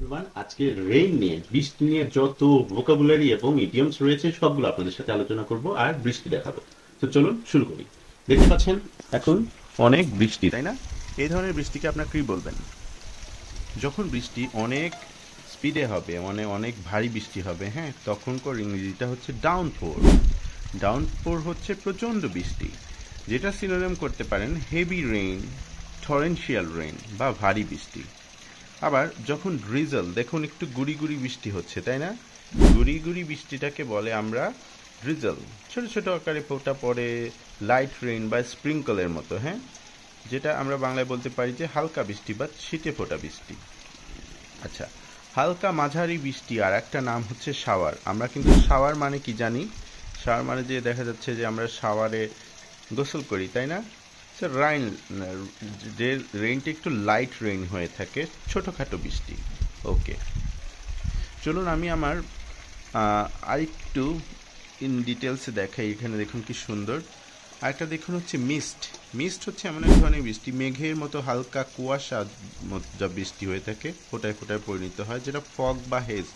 Everyone, আজকে rain নিয়ে, বৃষ্টি নিয়ে যত ভোকাবুলারি এবং ইডিয়মস রয়েছে সবগুলো আপনাদের সাথে আলোচনা করব আর বৃষ্টি দেখাবো। তো চলুন শুরু করি। দেখতে পাচ্ছেন এখন অনেক বৃষ্টি, তাই না? এই ধরনের বৃষ্টিকে আপনারা কি বলবেন? যখন বৃষ্টি অনেক স্পিডে হবে, মানে অনেক ভারী বৃষ্টি হবে, হ্যাঁ, তখনকার ইংরেজিটা হচ্ছে ডাউনপোর। ডাউনপোর হচ্ছে প্রচণ্ড বৃষ্টি, যেটা সিনোনিম করতে পারেন হেভি রেইন, টরেন্সিয়াল রেইন বা ভারী বৃষ্টি। আবার যখন ড্রিজল, দেখুন একটু গুড়ি গুড়ি বৃষ্টি হচ্ছে, তাই না? গুড়ি গুড়ি বৃষ্টিটাকে বলে আমরা ড্রিজল। ছোট ছোট আকারে ফোঁটা পড়ে, লাইট রেইন বা স্প্রিঙ্কলের মতো, হ্যাঁ, যেটা আমরা বাংলায় বলতে পারি যে হালকা বৃষ্টি বা ছিটে ফোঁটা বৃষ্টি। আচ্ছা, হালকা মাঝারি বৃষ্টি আর একটা নাম হচ্ছে শাওয়ার। আমরা কিন্তু শাওয়ার মানে কি জানি? শাওয়ার মানে যে দেখা যাচ্ছে যে আমরা শাওয়ারে গোসল করি, তাই না? রাইন, যে রেইনটা একটু লাইট রেইন হয়ে থাকে, ছোটোখাটো বৃষ্টি। ওকে, চলুন আমি আমার আরেকটু ইন ডিটেলসে দেখাই। এখানে দেখুন কি সুন্দর। আরেকটা দেখুন হচ্ছে মিস্ট। মিস্ট হচ্ছে এমন এক ধরনের বৃষ্টি, মেঘের মতো হালকা কুয়াশা যা বৃষ্টি হয়ে থাকে, ফোটায় ফোটায় পরিণত হয়, যেটা ফগ বা হেজ,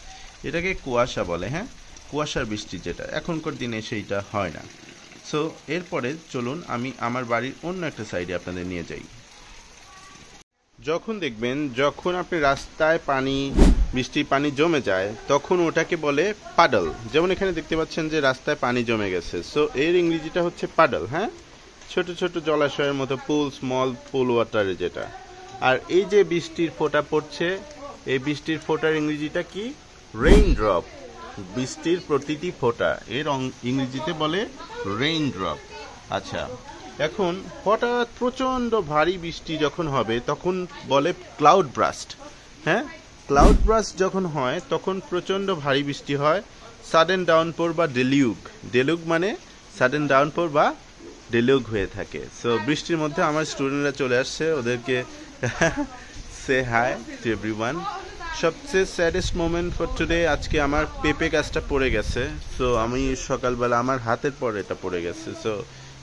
এটাকে কুয়াশা বলে, হ্যাঁ, কুয়াশার বৃষ্টি, যেটা এখনকার দিনে সেইটা হয় না। সো এরপরে চলুন আমি আমার বাড়ির অন্য একটা সাইডে আপনাদের নিয়ে যাই। যখন দেখবেন, যখন আপনি রাস্তায় পানি, বৃষ্টির পানি জমে যায়, তখন ওটাকে বলে পাডল। যেমন এখানে দেখতে পাচ্ছেন যে রাস্তায় পানি জমে গেছে, সো এর ইংরেজিটা হচ্ছে পাডল, হ্যাঁ, ছোট ছোট জলাশয়ের মতো পুল, স্মল পুল ওয়াটারে যেটা। আর এই যে বৃষ্টির ফোঁটা পড়ছে, এই বৃষ্টির ফোঁটার ইংরেজিটা কি? Rain drop. বৃষ্টির প্রতিটি ফোঁটা এর ইংরেজিতে বলে রেইন ড্রপ। আচ্ছা, এখন হঠাৎ প্রচণ্ড ভারী বৃষ্টি যখন হবে তখন বলে ক্লাউড ব্রাস্ট। হ্যাঁ, ক্লাউড ব্রাস্ট যখন হয় তখন প্রচণ্ড ভারী বৃষ্টি হয়, সাডেন ডাউনপোর বা ডেলিউগ। ডেলুগ মানে সাডেন ডাউনপোর বা ডেলিউগ হয়ে থাকে। সো বৃষ্টির মধ্যে আমার স্টুডেন্টরা চলে আসছে, ওদেরকে সে হাই টু এভরিওয়ান। সবচেয়ে স্যাডেস্ট মোমেন্ট ফর টুডে, আজকে আমার পেঁপে গাছটা পড়ে গেছে। সো আমি সকালবেলা আমার হাতের পর এটা পড়ে গেছে। So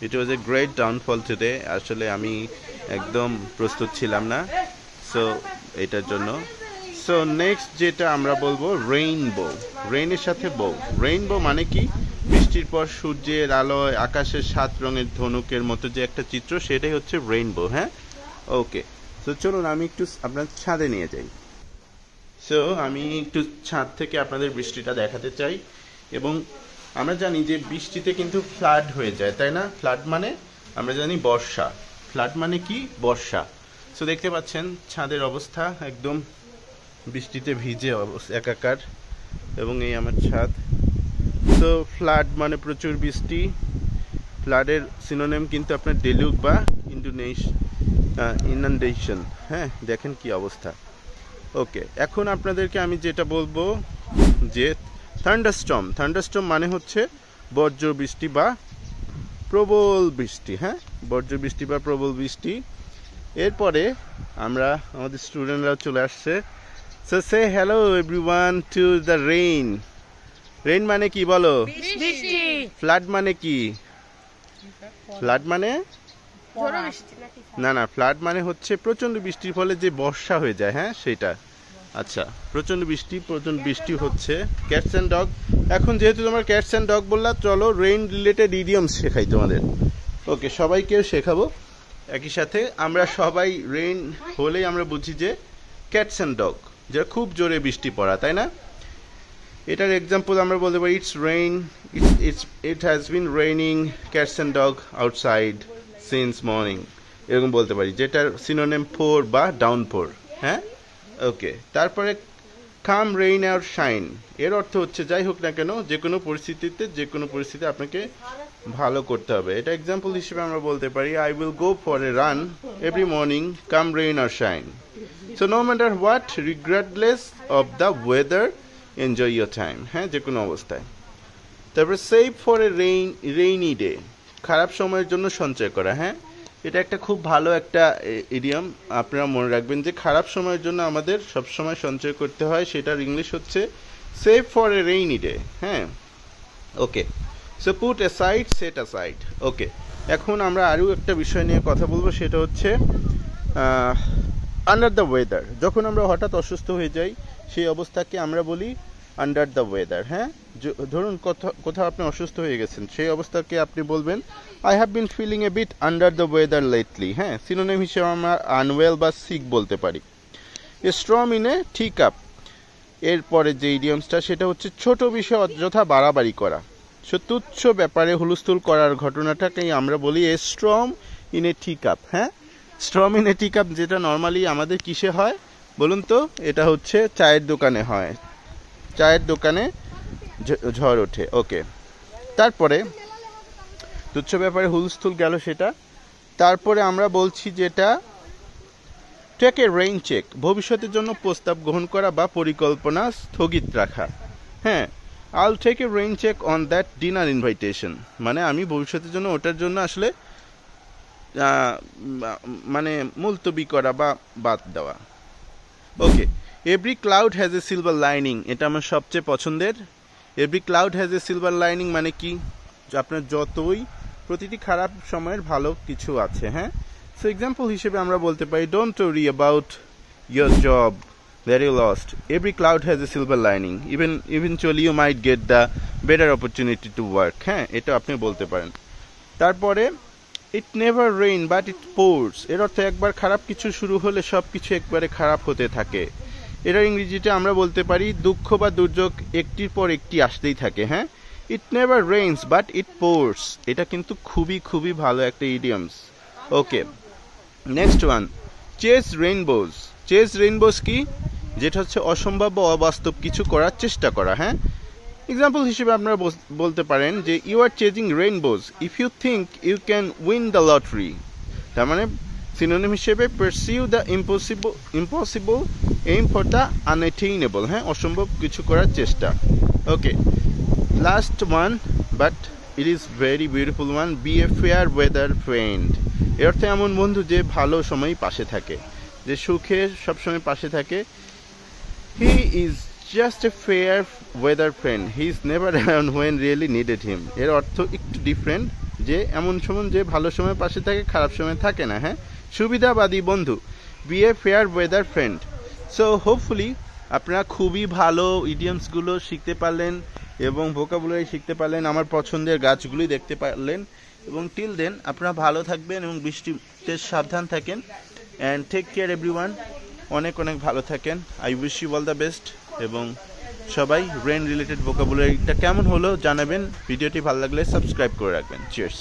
it was a great downfall today. আসলে আমি একদম প্রস্তুত ছিলাম না, সো এটার জন্য। সো নেক্সট যেটা আমরা বলবো রেইনবো। রেইনের সাথে বো। রেইনবো মানে কি? বৃষ্টির পর সূর্যের আলোয় আকাশের 7 রঙের ধনুকের মতো যে একটা চিত্র, সেটাই হচ্ছে রেইনবো, হ্যাঁ। ওকে, তো চলুন আমি একটু আপনার ছাদে নিয়ে যাই। সো আমি একটু ছাদ থেকে আপনাদের বৃষ্টিটা দেখাতে চাই। এবং আমরা জানি যে বৃষ্টিতে কিন্তু ফ্লাড হয়ে যায়, তাই না? ফ্লাড মানে আমরা জানি বর্ষা। ফ্লাড মানে কি? বর্ষা। সো দেখতে পাচ্ছেন ছাদের অবস্থা একদম বৃষ্টিতে ভিজে একাকার, এবং এই আমার ছাদ। সো ফ্লাড মানে প্রচুর বৃষ্টি। ফ্লাডের সিনোনিম কিন্তু আপনার ডেলুগ বা ইনান্ডেশন। হ্যাঁ, দেখেন কি অবস্থা। ওকে, এখন আপনাদেরকে আমি যেটা বলবো যে থান্ডারস্টর্ম। থান্ডারস্টর্ম মানে হচ্ছে বজ্র বৃষ্টি বা প্রবল বৃষ্টি, হ্যাঁ, বজ্র বৃষ্টি বা প্রবল বৃষ্টি। এরপরে আমরা আমাদের স্টুডেন্টরা চলে আসছে। So say hello everyone to the rain. Rain মানে কি বলো? বৃষ্টি। ফ্লাড মানে কি? ফ্লাড মানে না, ফ্লাড মানে হচ্ছে প্রচণ্ড বৃষ্টির ফলে যে বর্ষা হয়ে যায়, হ্যাঁ, সেটা। আচ্ছা, প্রচণ্ড বৃষ্টি হচ্ছে। Cats and dog. এখন যেহেতু তোমার ক্যাটস অ্যান্ড ডগ বললা, চলো রেইন রিলেটেড ইডিয়মস শেখাই তোমাদের। ওকে, সবাইকেও শেখাবো একই সাথে। আমরা সবাই রেইন হলেই আমরা বুঝি যে ক্যাটস অ্যান্ড ডগ, যেটা খুব জোরে বৃষ্টি পড়া, তাই না? এটার এক্সাম্পল আমরা বলতে পারি it's rain, it has been raining cats and dog outside since morning, এরকম বলতে পারি, যেটার সিনোনিম ফোর বা ডাউনপোর, হ্যাঁ। ওকে, তারপরে কাম রেইন আর শাইন, এর অর্থ হচ্ছে যাই হোক না কেন, যে কোনো পরিস্থিতিতে আপনাকে ভালো করতে হবে। এটা এক্সাম্পল হিসেবে আমরা বলতে পারি I will go for a run every morning come rain or shine. So no matter what, regretless of the weather, enjoy your time, হ্যাঁ, যে কোনো অবস্থায়। তারপরে save for a rainy day, খারাপ সময়ের জন্য সঞ্চয় করা, হ্যাঁ, এটা একটা খুব ভালো একটা ইডিয়ম। আপনারা মনে রাখবেন যে খারাপ সময়ের জন্য আমাদের সবসময় সঞ্চয় করতে হয়, সেটার ইংলিশ হচ্ছে save for a rainy day, হ্যাঁ। Okay, so put aside, set aside. Okay, এখন আমরা আরও একটা বিষয় নিয়ে কথা বলবো, সেটা হচ্ছে আন্ডার দ্য ওয়েদার, যখন আমরা হঠাৎ অসুস্থ হয়ে যাই সেই অবস্থাকে আমরা বলি আন্ডার দ্য ওয়েদার। হ্যাঁ, ধরুন কোথাও আপনি অসুস্থ হয়ে গেছেন, সেই অবস্থাকে আপনি বলবেন I have been feeling a bit under the weather lately. হ্যাঁ, সিনোনিম হিসেবে আমরা আনওয়েল বা সিক বলতে পারি। A storm in a T cup, এরপরে যে ইডিয়মসটা সেটা হচ্ছে ছোট বিষয়ে অযথা বাড়াবাড়ি করা, তুচ্ছ ব্যাপারে হুলস্থুল করার ঘটনাটাকেই আমরা বলি a storm in a T cup. হ্যাঁ, storm in a T cup যেটা নর্মালি আমাদের কিসে হয় বলুন তো? এটা হচ্ছে চায়ের দোকানে হয়, চায়ের দোকানে ঝড় ওঠে। ওকে, তারপরে তুচ্ছ ব্যাপারে হুলস্থুল গেল সেটা। তারপরে আমরা বলছি যেটা টেক এ রেইন চেক, ভবিষ্যতের জন্য প্রস্তাব গ্রহণ করা বা পরিকল্পনা স্থগিত রাখা। হ্যাঁ, I'll take a rain check on that dinner invitation, মানে আমি ভবিষ্যতের জন্য ওটার জন্য আসলে মানে মুলতবি করা বা বাদ দেওয়া। Okay, every cloud has a silver lining, এটা আমার সবচেয়ে পছন্দের। Every cloud has a silver lining মানে কি? আপনার যতই প্রতিটি খারাপ সময়ের ভালো কিছু আছে। হ্যাঁ, সো এক্সাম্পল হিসেবে আমরা বলতে পারি don't worry about your job that you lost, every cloud has a silver lining, eventually you might get the better opportunity to work. হ্যাঁ, এটা আপনি বলতে পারেন। তারপরে it never rain but it pours, এর অর্থ একবার খারাপ কিছু শুরু হলে সব কিছু একবারে খারাপ হতে থাকে। এটার ইংরেজিতে আমরা বলতে পারি দুঃখ বা দুর্যোগ একটির পর একটি আসতেই থাকে। হ্যাঁ, it never rains but it pours, এটা কিন্তু খুবই খুবই ভালো একটা idioms. Okay, next one, chase rainbows. Chase rainbows কি? যেটা হচ্ছে অসম্ভব বা অবাস্তব কিছু করার চেষ্টা করা। হ্যাঁ, এক্সাম্পল হিসেবে আপনারা বলতে পারেন যে you are chasing rainbows if you think you can win the lottery. তার মানে সিনোনিম হিসেবে pursue the impossible aim for the unattainable. হ্যাঁ, অসম্ভব কিছু করার চেষ্টা। Okay, last one but it is very beautiful one, be a fair weather friend. এর অর্থে এমন বন্ধু যে ভালো সময় পাশে থাকে, যে সুখে সবসময় পাশে থাকে। He is just a fair weather friend, he is never around when really needed him. এর অর্থ একটু ডিফারেন্ট, যে এমন সময় যে ভালো সময় পাশে থাকে, খারাপ সময় থাকে না। হ্যাঁ, সুবিধাবাদী বন্ধু, be a fair weather friend. So hopefully আপনারা খুবই ভালো ইডিয়মসগুলো শিখতে পারলেন এবং ভোকাবুলারি শিখতে পারলেন, আমার পছন্দের গাছগুলি দেখতে পারলেন। এবং টিল দেন আপনারা ভালো থাকবেন এবং বৃষ্টিতে সাবধান থাকেন। অ্যান্ড টেক কেয়ার এভরিওয়ান, অনেক অনেক ভালো থাকেন। I wish you all the best. এবং সবাই রেইন রিলেটেড ভোকাবুলারিটা কেমন হলো জানাবেন। ভিডিওটি ভালো লাগলে সাবস্ক্রাইব করে রাখবেন। চিয়ার্স।